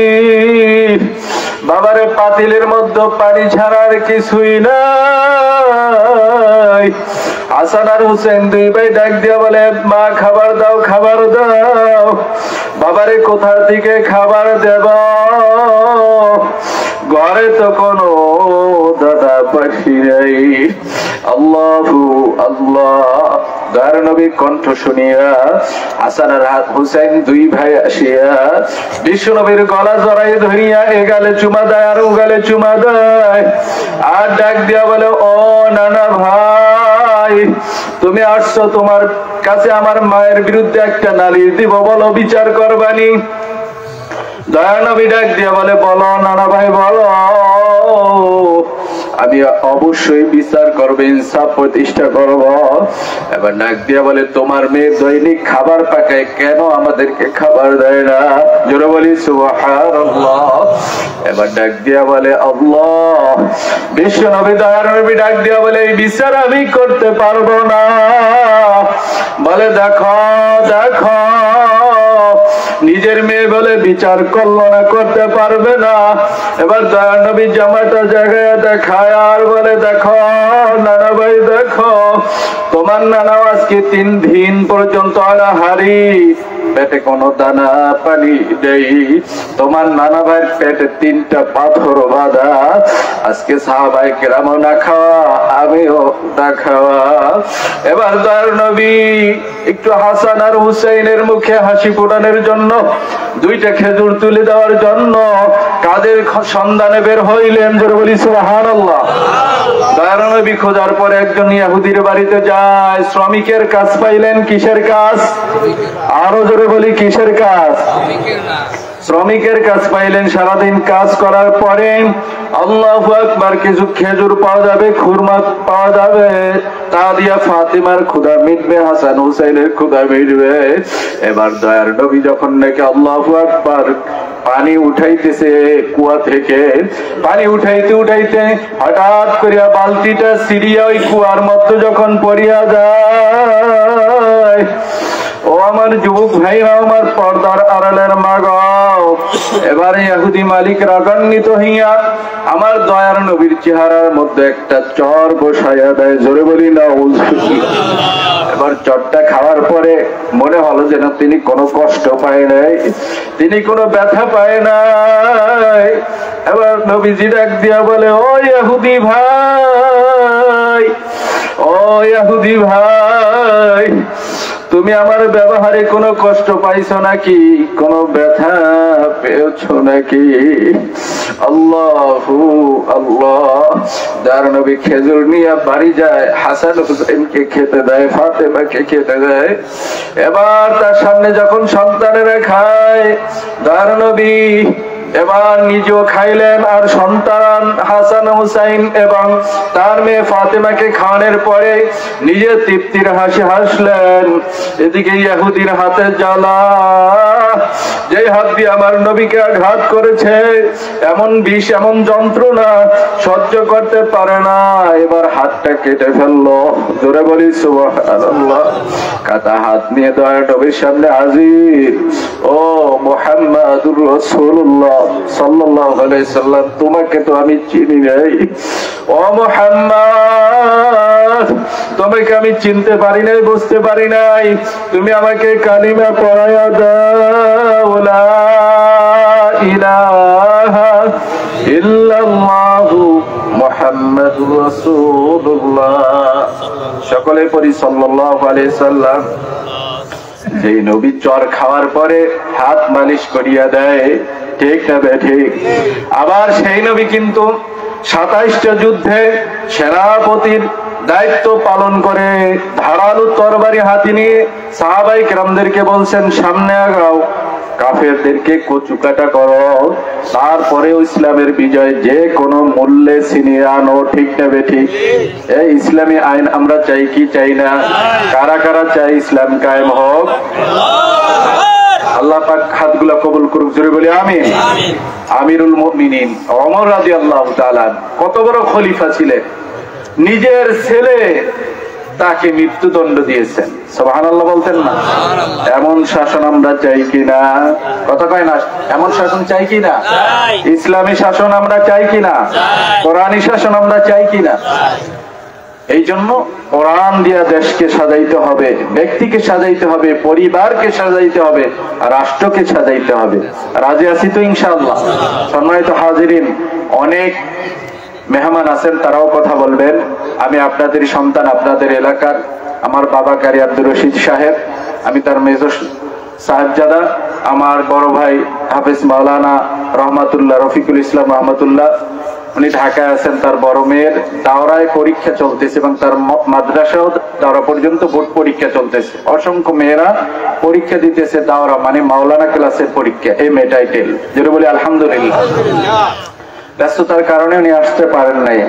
বাবারে পাতিলের মধ্যে পানি ছাড়ার কিছুই নাই। হাসান আর হুসেন দুই ভাই ডাক দিয়া বলে, মা খাবার দাও, খাবার দাও। বাবারে কোথা থেকে খাবার দেব? ঘরে তো কোনো দাদা পাখি নাই। আল্লাহু আল্লাহ। দয়ার নবীর কণ্ঠ শুনিয়া হাসান আর হুসেন দুই ভাই আসিয়া বিশ্ব নবীর গলা জড়াই ধরিয়া এ গালে চুমা দেয় আর ও গালে চুমা দেয়, আর ডাক দিয়া বলে, ও নানা ভাই, তুমি আসছো, তোমার কাছে আমার মায়ের বিরুদ্ধে একটা নালিশ দিব, বলো বিচার করবানি? দয়ার নবী ডাক দিয়া বলে, বলো নানা ভাই বলো। আমি অবশ্যই বিচার করবো, ইনসাফ প্রতিষ্ঠা করব। এবার ডাক দিয়া বলে, তোমার মেয়ে দৈনিক খাবার পাকায়, কেন আমাদেরকে খাবার দেয় না? জোরে বলি সুবহানাল্লাহ। এবার ডাক দিয়া বলে, আল্লাহ। বিশ্ব নবী দয়ার নবী ডাক দিয়া বলে, এই বিচার আমি করতে পারবো না। বলে, দেখো দেখো, নিজের মেয়ে বলে বিচার করলো না, করতে পারবে না। এবার দয়ার নবী জামাটা জায়গায় দেখায় আর বলে, দেখো নানা ভাই, দেখো তোমার নানা আজকে 3 দিন পর্যন্ত আনাহারি, পেটে কোনো দানা পানি দেই। তোমার নানা ভাইয়ের পেটে 3টা পাথর বাঁধা, আজকে সাহাবায়ে কেরাম না খাওয়া, আমিও না খাওয়া। এবার দয়ার নবী একটু হাসান আর হুসাইনের মুখে হাসি ফোটানোর জন্য, 2টা খেজুর তুলে দেওয়ার জন্য কাদের সন্ধানে বের হইলেন? জোরে বলি সুবহানাল্লাহ। দয়ার নবী খোঁজার পরে একজন ইহুদির বাড়িতে যায়, শ্রমিকের কাজ পাইলেন। কিসের কাজ? আরো জোরে বলি, কিসের কাজ? শ্রমিকের কাজ পাইলেন। সারাদিন কাজ করার পরে আল্লাহু আকবার, কিছু খেজুর পাওয়া যাবে, খুরমা পাওয়া যাবে, তা দিয়া ফাতিমার ক্ষুধা মিটবে, হাসান হুসাইনের ক্ষুধা মিটবে। এবার দয়ার নবী যখন নাকি আল্লাহু আকবার পানি উঠাইতেছে কুয়া থেকে, পানি উঠাইতে উঠাইতে হঠাৎ করিয়া বালতিটা সিরিয়া ওই কুয়ার মধ্যে যখন পড়িয়া যায়, ও আমার যুবক ভাইরা, আমার পর্দার আড়ালের মা গো, এবারে ইহুদি মালিক রাগান্বিত হইয়া আমার দয়ার নবীর চেহারার মধ্যে একটা চর বসাইয়া দেয়। জোরে বলি নাউজুবিল্লাহ। এবার চরটা খাওয়ার পরে মনে হলো যেন তিনি কোনো কষ্ট পায় নাই, তিনি কোনো ব্যথা পায় নাই। এবার নবীজি ডাক দিয়া বলে, ও ইহুদি ভাই, ও ইহুদি ভাই, তুমি আমার ব্যবহারে কোনো কষ্ট পাইছো নাকি? কোনো ব্যথা পেয়েছো নাকি? আল্লাহু আল্লাহ। দয়ার নবী খেজুর নিয়ে বাড়ি যায়, হাসান হুসেনকে খেতে দেয়, ফাতেমাকে খেতে দেয়। এবার তার সামনে যখন সন্তানেরা খায়, দয়ার নবী এবার নিজেও খাইলেন আর সন্তান হাসান হুসাইন এবং তার মেয়ে ফাতেমাকে খাওয়ানোর পরে নিজে তৃপ্তির হাসি হাসলেন। এদিকে ইহুদির হাতে জ্বালা, যে হাত দিয়ে আমার নবীকে আঘাত করেছে, এমন বিষ এমন যন্ত্রণা সহ্য করতে পারে না, এবার হাতটা কেটে ফেললো। জোরে বলি সুবহানাল্লাহ। কাটা হাত নিয়ে দয়ার নবীর সামনে হাজির। ও মুহাম্মাদুর রাসূলুল্লাহ সাল্লাল্লাহু আলাইহি সাল্লাম, তোমাকে তো আমি চিনি নাই। ও মুহাম্মদ, তোমাকে আমি চিনতে পারি নাই, বুঝতে পারি নাই, তুমি আমাকে কালিমা পড়ায়া দাও, লা ইলাহা ইল্লাল্লাহু মুহাম্মাদুর রাসূলুল্লাহ। সকলে পড়ি সাল্লাল্লাহু আলাইহি সাল্লাম। যেই নবী চর খাওয়ার পরে হাত মালিশ করিয়া দেয়, ঠিক না ঠিক? আবার সেই নবী কিন্তু 27টা যুদ্ধে সেনাপতির দায়িত্ব পালন করে ধারালো তরবারি হাতে নিয়ে সাহাবায়ে কেরামদেরকে বলছেন, সামনে আগাও, কাফেরদেরকে কচুকাটা করো, তারপরেও ইসলামের বিজয় যে কোনো মূল্যে ছিনিয়ে আনো, ঠিক না ঠিক? এই ইসলামী আইন আমরা চাই কি চাই না? কারা কারা চাই ইসলাম কায়েম হোক? আল্লাহ পাক হাতগুলা কবুল করুক, জোরে বলি আমিন। আমিরুল মুমিনিন ওমর রাদিয়াল্লাহু তাআলা কত বড় খলিফা ছিলেন, নিজের ছেলে তাকে মৃত্যুদণ্ড দিয়েছেন। সুবহানাল্লাহ বলতেন না? এমন শাসন আমরা চাই কিনা? কথা কয় না? এমন শাসন চাই কিনা? ইসলামী শাসন আমরা চাই কিনা? কোরআনী শাসন আমরা চাই কিনা? এই জন্য কোরআন দিয়া দেশকে সাজাইতে হবে, ব্যক্তিকে সাজাইতে হবে, পরিবারকে সাজাইতে হবে, রাষ্ট্রকে সাজাইতে হবে। রাজি আছি তো ইনশাআল্লাহ? সম্মানিত হাজিরিন, অনেক মেহমান আছেন, তারাও কথা বলবেন। আমি আপনাদের সন্তান, আপনাদের এলাকার, আমার বাবা কারি আব্দুর রশিদ সাহেব, আমি তার মেজর সাহেবজাদা, আমার বড় ভাই হাফেজ মাওলানা রহমাতুল্লাহ রফিকুল ইসলাম রহমাতুল্লাহ, উনি ঢাকায় আছেন। তার বড় মেয়ের দাওরায় পরীক্ষা চলতেছে এবং তার মাদ্রাসাও দাওরা পর্যন্ত বোর্ড পরীক্ষা চলতেছে। অসংখ্য মেয়েরা পরীক্ষা দিতেছে, দাওরা মানে মাওলানা ক্লাসের পরীক্ষা, MA টাইটেল, যেটা বলি আলহামদুলিল্লাহ। ব্যস্ততার কারণে উনি আসতে পারেন নাই।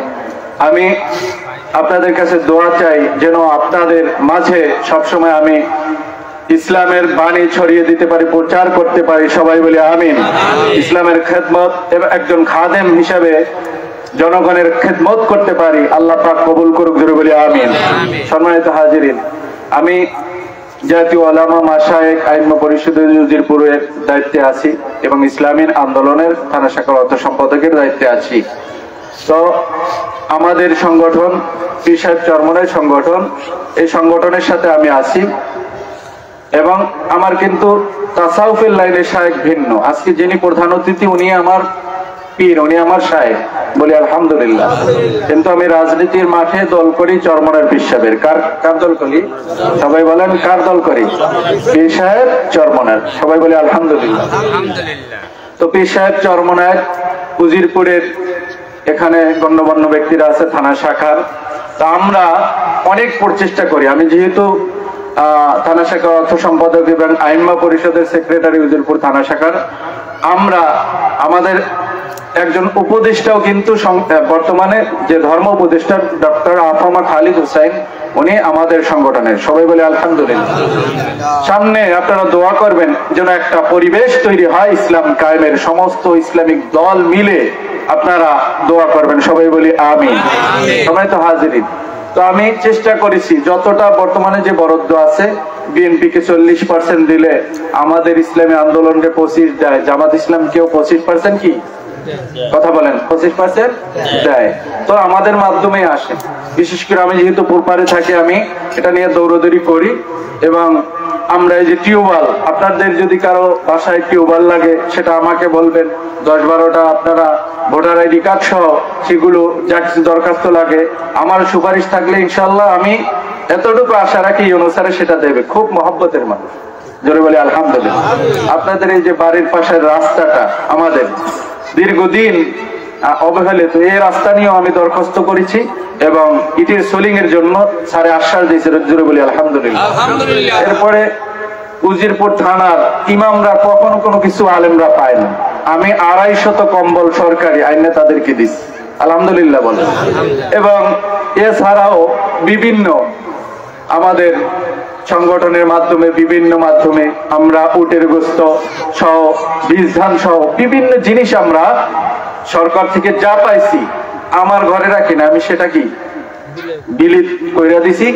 আমি আপনাদের কাছে দোয়া চাই যেন আপনাদের মাঝে সবসময় আমি ইসলামের বাণী ছড়িয়ে দিতে পারি, প্রচার করতে পারি। সবাই বলি আমিন। ইসলামের খেদমত এবং একজন খাদেম হিসাবে জনগণের খেদমত করতে পারি। আল্লাহ পাক কবুল করুক, জোরে বলি আমিন। সম্মানিত হাজিরিন, আমি জাতীয় উলামা মাশায়েখ আইন পরিষদের উজিরপুরের দায়িত্বে আছি এবং ইসলামী আন্দোলনের থানা শাখার অর্থ সম্পাদকের দায়িত্বে আছি। তো আমাদের সংগঠন পীর সাহেব চরমনাই সংগঠন, এই সংগঠনের সাথে আমি আছি এবং আমার কিন্তু তাসাউফের লাইনের শায়েখ ভিন্ন। আজকে যিনি প্রধান অতিথি উনি আমার পীর, উনি আমার শায়েখ, বলি আলহামদুলিল্লাহ। কিন্তু আমি রাজনীতির মাঠে দল করি চরমনার পীর সাহেবের। কার দল করি? সবাই বলেন কার দল করি? পীর সাহেব চরমনার। সবাই বলি আলহামদুলিল্লাহ। তো পীর সাহেব চরমনার উজিরপুরের এখানে গণ্যমান্য ব্যক্তিরা আছে থানা শাখার। তা আমরা অনেক প্রচেষ্টা করি। আমি যেহেতু থানা শাখার অর্থ সম্পাদক এবং আইম্মা পরিষদের সেক্রেটারি উজিরপুর থানা শাখার, আমরা আমাদের একজন উপদেষ্টাও কিন্তু বর্তমানে যে ধর্ম উপদেষ্টা ডক্টর আফামা খালিদ হুসাইন, উনি আমাদের সংগঠনের। সবাই বলে আলহামদুলিল্লাহ। সামনে আপনারা দোয়া করবেন যেন একটা পরিবেশ তৈরি হয় ইসলাম কায়েমের, সমস্ত ইসলামিক দল মিলে আপনারা দোয়া করবেন। সবাই বলি আমিন। সবাই তো হাজিরিন। তো আমি চেষ্টা করেছি যতটা বর্তমানে যে বরাদ্দ আছে, বিএনপিকে 40% দিলে আমাদের ইসলামী আন্দোলনকে 25 দেয়, জামাত ইসলাম কেউ 25% কি কথা বলেন 25% দেয়। তো আমাদের মাধ্যমে আসে। বিশেষ করে আমি যেহেতু পুরপাড়ে থাকি, আমি এটা নিয়ে দৌড়দৌড়ি করি এবং আমরা এই যে টিউবওয়েল, আপনাদের যদি কারো বাসায় টিউবওয়েল লাগে সেটা আমাকে বলবেন। 10-12টা আপনারা ভোটার আইডি কার্ড সহ সেগুলো যা কিছু দরখাস্ত লাগে আমার সুপারিশ থাকলে ইনশাল্লাহ আমি এতটুকু আশা রাখি অনুসারে সেটা দেবে। খুব মহব্বতের মানুষ, জোরে বলি আলহামদুলিল্লাহ। আপনাদের এই যে বাড়ির পাশের রাস্তাটা আমাদের দীর্ঘদিন অবহেলিত, এই রাস্তা নিয়েও আমি দরখাস্ত করেছি এবং ইটের সোলিং এর জন্য স্যারে আশ্বাস দিয়েছে, জোরে বলি আলহামদুলিল্লাহ। এরপরে উজিরপুর থানার ইমামরা কখনো কোনো কিছু আলেমরা পায় না। আমি 250 কম্বল সরকারি আইনে তাদেরকে দিচ্ছি, আলহামদুলিল্লাহ বলে। এবং এছাড়াও বিভিন্ন আমাদের সংগঠনের মাধ্যমে বিভিন্ন মাধ্যমে আমরা উটের গোস্ত সহ বীজ ধান সহ বিভিন্ন জিনিস আমরা সরকার থেকে যা পাইছি আমার ঘরে রাখি না, আমি সেটা কি বিলি কইরা দিছি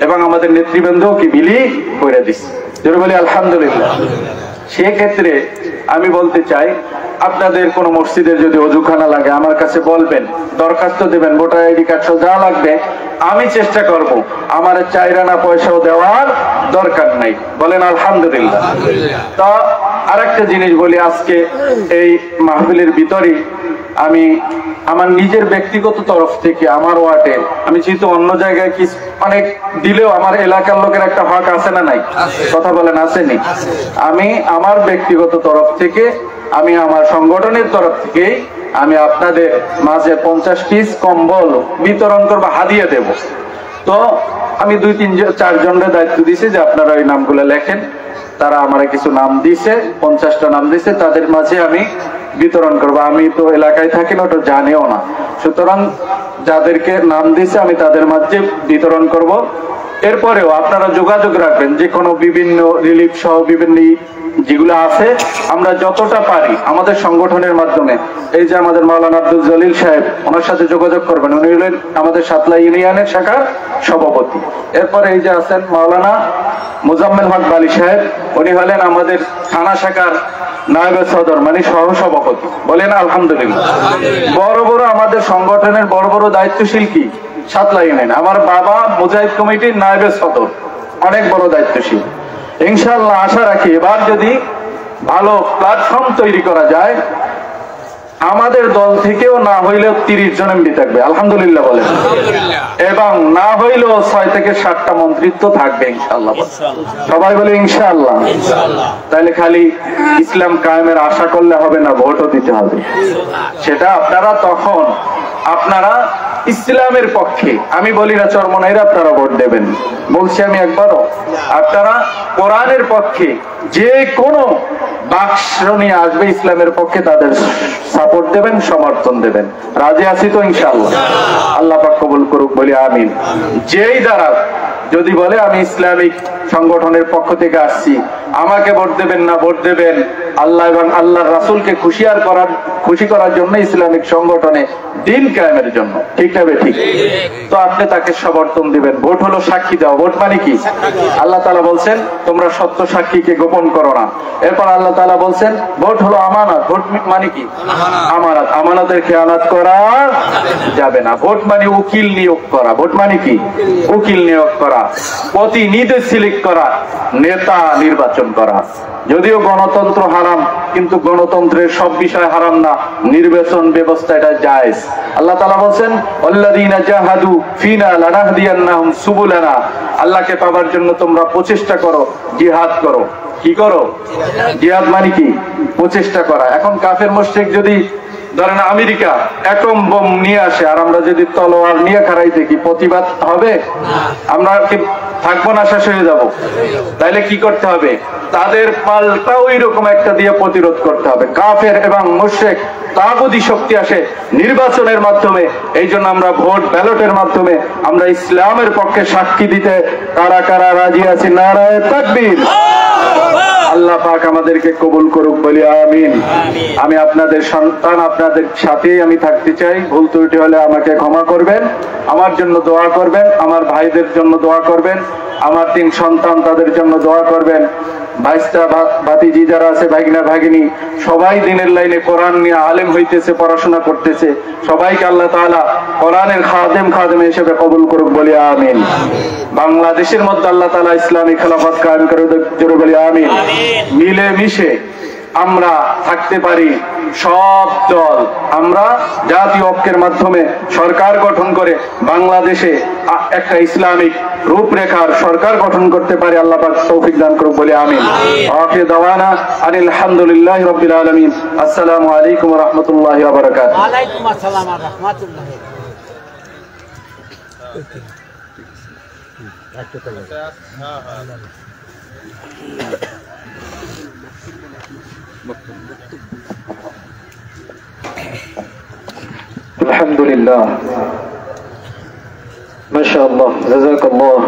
এবং আমাদের নেতৃবৃন্দও কি বিলি কইরা দিছি, যেটা বলি আলহামদুলিল্লাহ। সেক্ষেত্রে আমি বলতে চাই, আপনাদের কোন মসজিদের যদি অজুখানা লাগে আমার কাছে বলবেন, দরখাস্ত দেবেন, ভোটার আইডি কার্ড সহ যা লাগবে আমি চেষ্টা করব। আমার 4 আনা পয়সাও দেওয়ার দরকার নাই, বলেন আলহামদুলিল্লাহ। তা আরেকটা জিনিস বলি, আজকে এই মাহফিলের ভিতরে আমি আমার নিজের ব্যক্তিগত তরফ থেকে আমার ওয়ার্ডে, আমি যেহেতু অন্য জায়গায় কি অনেক দিলেও আমার এলাকার লোকের একটা হক আছে না নাই, কথা বলেন আসেনি, আমি আমার ব্যক্তিগত তরফ থেকে আমি আমার সংগঠনের তরফ থেকে আমি আপনাদের মাঝে 50 পিস কম্বল বিতরণ করবো, হাদিয়া দেব। তো আমি 2-3-4 জনের দায়িত্ব দিছি যে আপনারা ওই নামগুলো লেখেন, তারা আমারে কিছু নাম দিছে, 50টা নাম দিছে, তাদের মাঝে আমি বিতরণ করবো। আমি তো এলাকায় থাকি না, ওটা জানিও না, সুতরাং যাদেরকে নাম দিছে আমি তাদের মাঝে বিতরণ করব। এরপরেও আপনারা যোগাযোগ রাখবেন, যে কোনো বিভিন্ন রিলিফ সহ বিভিন্ন যেগুলো আছে আমরা যতটা পারি আমাদের সংগঠনের মাধ্যমে, এই যে আমাদের মাওলানা আব্দুল জলিল সাহেব, ওনার সাথে যোগাযোগ করবেন, উনি হলেন আমাদের সাতলা ইউনিয়নের শাখার সভাপতি। এরপরে এই যে আছেন মাওলানা মুজাম্মেল হক বালি সাহেব, উনি হলেন আমাদের থানা শাখার নায়েবে সদর মানে সহ সভাপতি, বলেন আলহামদুলিল্লাহ। বড় বড় আমাদের সংগঠনের বড় বড় দায়িত্বশীল কি সাতলা ইউনিয়ন, আমার বাবা মুজাহিদ কমিটির নায়েবে সদর, অনেক বড় দায়িত্বশীল। ইনশাআল্লাহ আশা রাখি এবার যদি ভালো প্ল্যাটফর্ম তৈরি করা যায়, আমাদের দল থেকেও না হইলেও 30 জন এমপি থাকবে, আলহামদুলিল্লাহ বলেন, এবং না হইলেও 6 থেকে 7টা মন্ত্রিত্ব থাকবে ইনশাআল্লাহ, সবাই বলে ইনশাআল্লাহ। তাহলে খালি ইসলাম কায়েমের আশা করলে হবে না, ভোটও দিতে হবে। সেটা আপনারা তখন আপনারা ইসলামের পক্ষে, আমি বলি না চরমনাইরা আপনারা ভোট দেবেন, বলছি আমি একবারও, আপনারা কোরআনের পক্ষে যে কোনো বাক্স নিয়ে আসবে ইসলামের পক্ষে তাদের সাপোর্ট দেবেন, সমর্থন দেবেন। রাজি আছি তো ইনশাআল্লাহ? আল্লাহ পাক কবুল করুক, বলি আমিন। যেই দ্বারা যদি বলে আমি ইসলামিক সংগঠনের পক্ষ থেকে আসছি, আমাকে ভোট দেবেন না, ভোট দেবেন আল্লাহ এবং আল্লাহর রাসূলকে খুশি করার জন্য, ইসলামিক সংগঠনে দিন কায়েমের জন্য, ঠিক না ঠিক? তো আপনি তাকে সমর্থন দিবেন। ভোট হলো সাক্ষী দেওয়া, ভোট মানে কি? আল্লাহ তাআলা বলছেন তোমরা সত্য সাক্ষীকে গোপন করো না। এরপর আল্লাহ তাআলা বলছেন ভোট হলো আমানত, ভোট মানে কি? আমানত, আমানতের খেয়ানত করা যাবে না। ভোট মানে উকিল নিয়োগ করা, ভোট মানে কি? উকিল নিয়োগ করা, প্রতিনিধি সিলেক্ট করা, নেতা নির্বাচন করা। যদিও গণতন্ত্র হারাম, কিন্তু গণতন্ত্রের সব বিষয় হারাম না, নির্বাচন ব্যবস্থা এটা জায়েজ। আল্লাহ তাআলা বলেন আল্লাযীনা জাহাদু ফিনা লানাহদিয়ান্নাহুম সুবুলানা, আল্লাহকে পাবার জন্য তোমরা প্রচেষ্টা করো, জিহাদ করো। কি করো? জিহাদ মানে কি? প্রচেষ্টা করা। এখন কাফের মুশরিক যদি ধরেন আমেরিকা অ্যাটম বোম নিয়ে আসে, আর আমরা যদি তলোয়ার নিয়ে খাড়াই দেখি, প্রতিবাদ হবে? আমরা কি থাকবো না, শেষ হয়ে যাব? তাইলে কি করতে হবে? তাদের পাল্টা ওই রকম একটা দিয়ে প্রতিরোধ করতে হবে। কাফের এবং মুশরিক তাগুতি শক্তি আসে নির্বাচনের মাধ্যমে। এই জন্য আমরা ভোট ব্যালটের মাধ্যমে আমরা ইসলামের পক্ষে সাক্ষী দিতে কারা কারা রাজি আছি? নারায়ে তাকবীর। আল্লাহ পাক আমাদেরকে কবুল করুক, বলি আমিন। আমি আপনাদের সন্তান, আপনাদের সাথেই আমি থাকতে চাই। ভুল ত্রুটি হলে আমাকে ক্ষমা করবেন, আমার জন্য দোয়া করবেন, আমার ভাইদের জন্য দোয়া করবেন, আমার 3 সন্তান তাদের জন্য দোয়া করবেন। ভাইস্তা ভাতিজি যারা আছে, ভাগিনা ভাগিনী, সবাই দিনের লাইনে কোরআন নিয়ে আলেম হইতেছে, পড়াশোনা করতেছে। সবাইকে আল্লাহ তাআলা কোরআনের খাদেম হিসেবে কবুল করুক, বলি আমিন। বাংলাদেশের মধ্যে আল্লাহ তাআলা ইসলামী খেলাফত কায়েম করে জোরে বলি আমিন। মিলে মিশে আমরা থাকতে পারি, সব দল আমরা জাতীয় ঐক্যের মাধ্যমে সরকার গঠন করে বাংলাদেশে একটা ইসলামিক রূপরেখার সরকার গঠন করতে পারি। আল্লাহ পাক তৌফিক দান করুক, বলি আমিন। আখির দাওয়ানা আনিল হামদুলিল্লাহি রাব্বিল আলামিন। আসসালামু আলাইকুম ওয়া রাহমাতুল্লাহি ওয়া বারাকাতুহু। ওয়া আলাইকুম আসসালাম ওয়া রাহমাতুল্লাহি। হ্যাঁ আলহামদুলিল্লাহ, মাশাআল্লাহ, জাযাকাল্লাহ।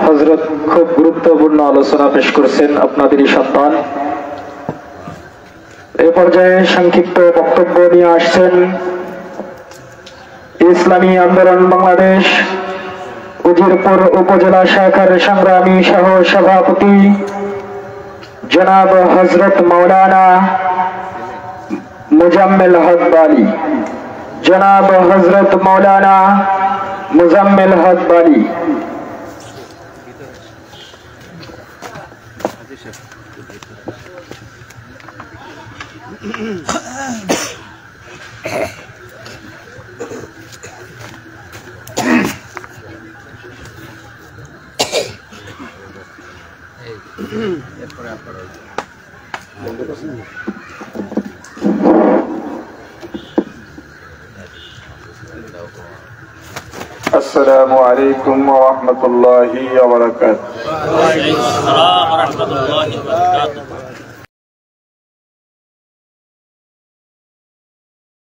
হযরত খুব গুরুত্বপূর্ণ আলোচনা পেশ করেছেন আপনাদেরই সন্তান। এই পর্যায়ে সংক্ষিপ্ত বক্তব্য নিয়ে আসছেন ইসলামী আন্দোলন বাংলাদেশ উজিরপুর উপজেলা শাখার সংগ্রামী সহ সভাপতি জনাব হযরত মাওলানা মুজাম্মেল হক বালি। জনাব হযরত মাওলানা মুজাম্মেল হক বালি। আসসালামু আলাইকুম ওয়া রাহমাতুল্লাহি ওয়া বারাকাতুহু। ওয়া আলাইকুম আসসালাম ওয়া রাহমাতুল্লাহি ওয়া বারাকাতুহু।